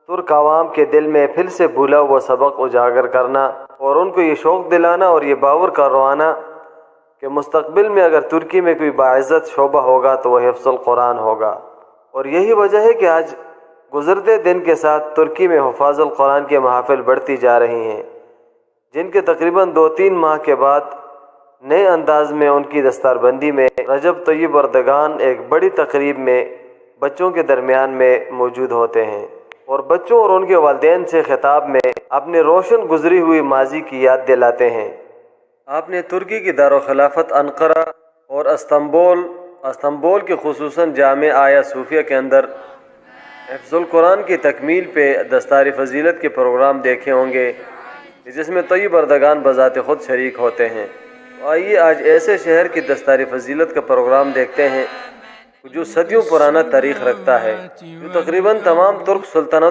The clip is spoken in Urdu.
ترک عوام کے دل میں پھر سے بھولا ہوا سبق اجاگر کرنا اور ان کو یہ شوق دلانا اور یہ باور کروانا کہ مستقبل میں اگر ترکی میں کوئی باعزت شعبہ ہوگا تو وہ حفظ القرآن ہوگا۔ اور یہی وجہ ہے کہ آج گزرتے دن کے ساتھ ترکی میں حفاظ القرآن کے محافل بڑھتی جا رہی ہیں، جن کے تقریباً 2-3 ماہ کے بعد نئے انداز میں ان کی دستار بندی میں رجب طیب اردگان ایک بڑی تقریب میں بچوں کے درمیان میں موجود ہوتے ہیں اور بچوں اور ان کے والدین سے خطاب میں اپنے روشن گزری ہوئی ماضی کی یاد دلاتے ہیں۔ آپ نے ترکی کی دارالخلافت انقرہ اور استنبول کے خصوصاً جامع آیا صوفیہ کے اندر حفظ القرآن کی تکمیل پہ دستار فضیلت کے پروگرام دیکھے ہوں گے، جس میں طیب اردگان بذات خود شریک ہوتے ہیں۔ آئیے آج ایسے شہر کی دستار فضیلت کا پروگرام دیکھتے ہیں جو صدیوں پرانا تاریخ رکھتا ہے، جو تقریباً تمام ترک سلطنت